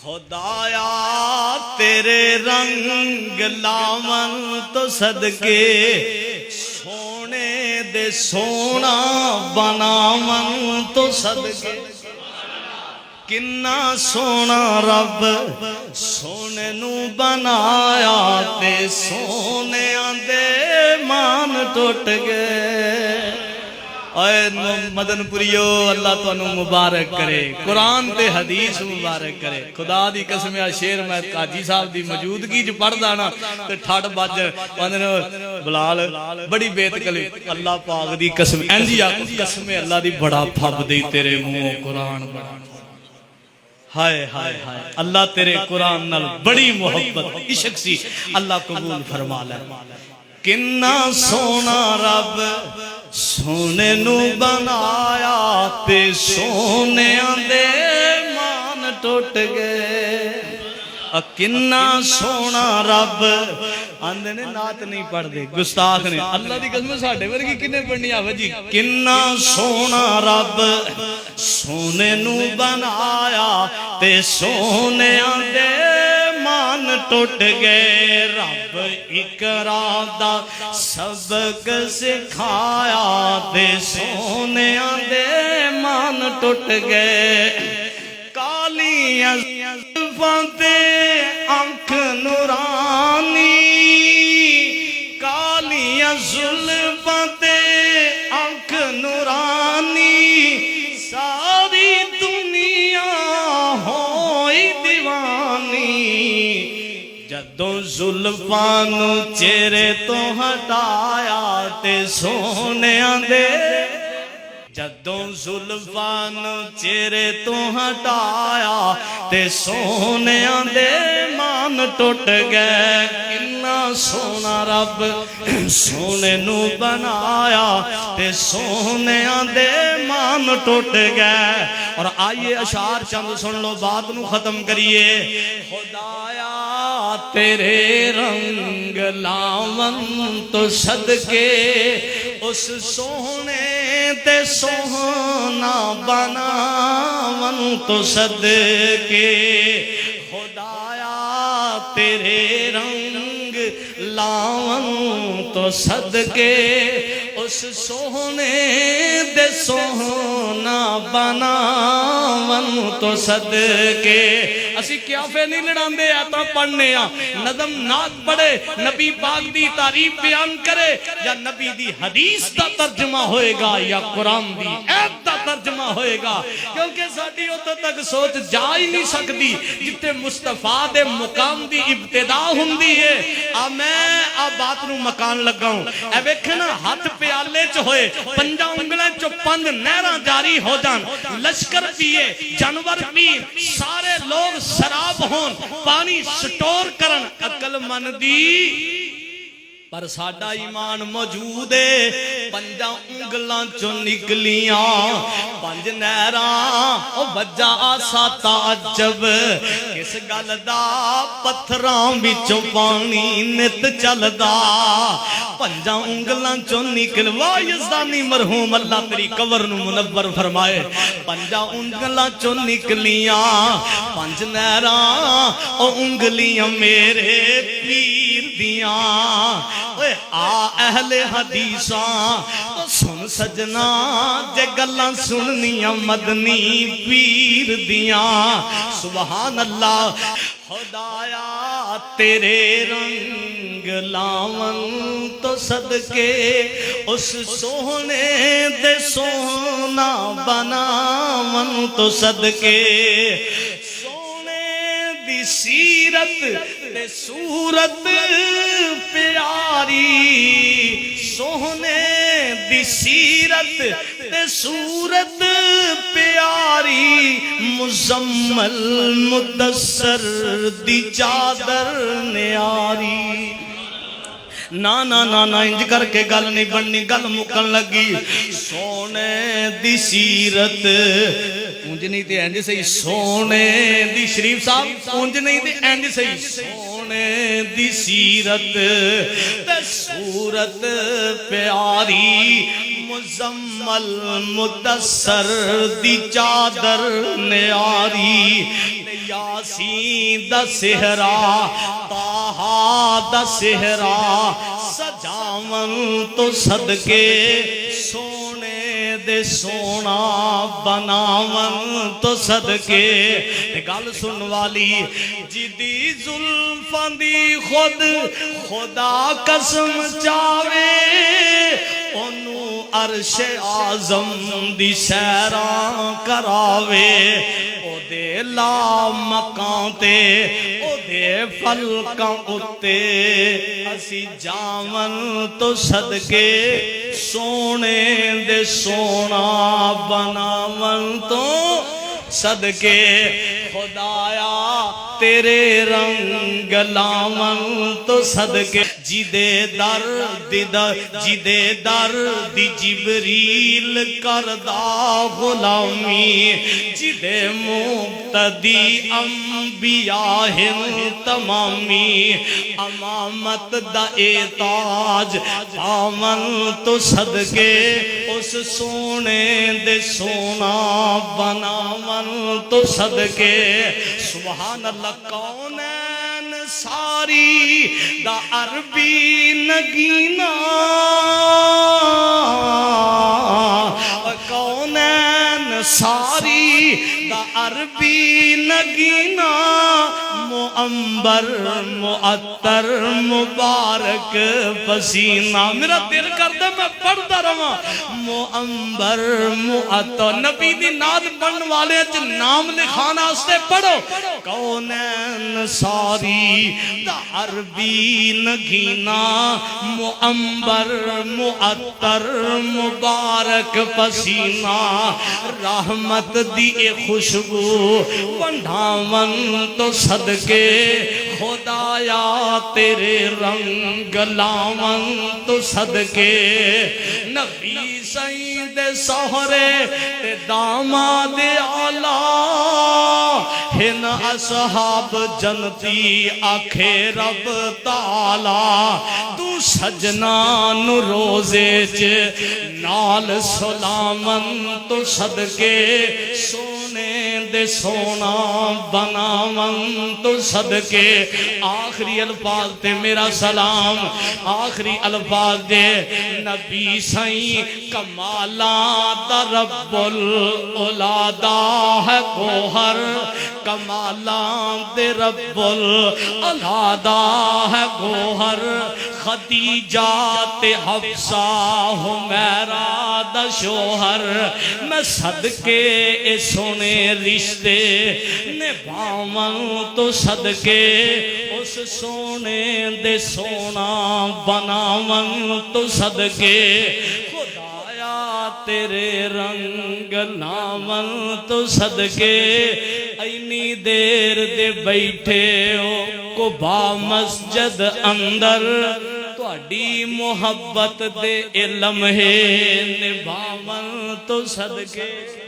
خدایا تیرے رنگ لاون تو صدقے سونے دے سونا بناون تو صدقے کنا سونا رب سونے نو بنایا تے سونے دے مان ٹوٹ گئے۔ اے مدن پوریو اللہ تو انہوں مبارک کرے، قرآن تے حدیث مبارک کرے۔ خدا دی قسم ہے شیر میں قاضی صاحب دی موجودگی جو پڑھ دانا تے ٹھاڑ باج بلال بڑی بیت کلی اللہ پاک دی قسم اینجی قسم اللہ دی بڑا پھب دی تیرے منہ قرآن بڑا ہائے ہائے ہائے اللہ تیرے قرآن نال بڑی محبت عشق سی اللہ قبول فرما لے۔ کنا سونا رب سونے نو بنایا تے سونے دے مان ٹوٹ گئے۔ کنا سونا رب آندے نے نات نہیں پڑھ دے گستاخ نے اللہ دی قسم ساڑھے ورگی کنے پڑھنی آوہ جی۔ کنا سونا رب سونے نو بنایا تے سونے دے مان ٹوٹ گئے۔ رب اقرا دا سبق سکھایا تے سونے دے مان ٹوٹ گئے۔ کالیاں زلفاں تے آنکھ نورانی، کالیاں زلفاں تے آنکھ نورانی، ساری دنیا ہوئی دیوانی۔ جدوں زلفاں نو چہرے تو ہٹایا تے سونیاں دے، جدوں زلفاں نو چہرے تو ہٹایا تے سونیاں دے مان ٹوٹ گئے۔ کنا سونا رب سونے نو بنایا تے سونیاں دے مان ٹوٹ گئے۔ اور آئیے اشعار چند سن لو بات نو ختم کریے۔ خدایا تیرے رنگ لاون تو صدقے اس سونے تے سونا بناون تو صدقے۔ خدایا تیرے رنگ لاون تو صدقے اس سونے دے سونا بناون تو صدقے۔ اسی قیافے نہیں لڑاندے آتا پڑھنے نظم نات پڑھے نبی پاک دی تعریف بیان کرے، یا نبی دی حدیث دا ترجمہ ہوئے گا یا قرآن دی ایت دا ترجمہ ہوئے گا، کیونکہ ساڑھی اتھے تک سوچ جا ہی نہیں سکتی جتے مصطفیٰ دے مقام دی ابتدا ہوندی ہے۔ میں بات نو مکان لگاؤں اے بیکھنا ہاتھ پیالے چ ہوئے پنجا انگلیں چو پند نہراں جاری ہو جان، لشکر پیے جانور پی سارے لوگ شراب ہون پانی سٹور کرن عقل مندی، پر ساڈا ایمان موجود ہے۔ پنجا انگلاں چو نکلیاں پنج نہراں او بجا آسا تعجب، کس گل دا پتھراں وچوں پانی نت چلدا۔ پنجا انگلاں چو نکل واہ یزدانی مرحوم اللہ تیری قبر نو منور فرمائے۔ پنجا انگلاں چو نکلیاں پنج نہراں او انگلیاں میرے پیر دیاں۔ آ اہل حدیثاں تو سن سجنا جے گلاں سننیاں مدنی پیر دیاں۔ سبحان اللہ۔ خدایا تیرے رنگ لاون تو صدقے اس سونے دے سونا بناون تو صدقے۔ سونے دی سیرت تے صورت پیاری، سونے دی سیرت تے صورت پیاری، مزمل مدثر دی چادر نیاری۔ نا نا نا نا انج کر کے گل نہیں بننی، گل مکن لگی۔ سونے دی سیرت اونج نہیں تے انج صحیح، سونے دی شریف صاحب اونج نہیں تے انج صحیح، سونے دی سیرت تے صورت پیاری، مزمل مدثر دی چادر نیاری۔ یاسین دا سہرا طٰہٰ دا سہرا سجاون تو صدقے سونے دے سونا بناون تو صدقے گل سن والی جدی زلفاں دی خود خدا قسم چاوے اونوں عرش اعظم دی سیراں کراوے او دے لا مکان تے او دے فلکاں اُتے اسی جاون تو صدقے سونے دے سونا بناون تو صدقے خدایا تیرے رنگ لاون تو صدقے جدے در دی جبریل کردہ غلامی جدے مقتدی انبیاء تمامی امامت دا اعتاج آمن تو صدقے اس سونے دے سونا بناون تو صدقے سبحان اللہ کونین ساری دا عربی نگینا کونین ساری دا عربی نگینا معنبر معطر مبارک پسینہ میرا دل کردہ میں پڑھتا رہا معنبر معطر نبی دی ناد بن والے نام لکھانا اسے پڑھو کونین ساری دا عربی نگینا معنبر معطر مبارک پسینہ رحمت دی خوشبو بندھاون تو صدقے خدایا تیرے رنگ لاون تو صدقے نبی سید سہرے تے داماد آلہ ہن اصحاب جنتی آکھے رب تعالی تو سجنان روزے چ نال سلامن تو صدقے سونے دے سونا بناون تو صدقے آخری الفاظ تے میرا سلام آخری الفاظ دے نبی سائیں کمالات رب الاولادا ہے گوہر کمالات رب الاولادا ہے گوہر خدیجہ تے حفصہ حمیرہ دا شوہر میں صدقے اے سونے رشتے نبھاون تو صدقے اس سونے دے سونا بناون تو صدقے خدایا تیرے رنگ لاون تو صدقے اینی دیر دے بیٹھے ہو قبا مسجد اندر تواڈی محبت دے علم ہے نبھاون تو صدقے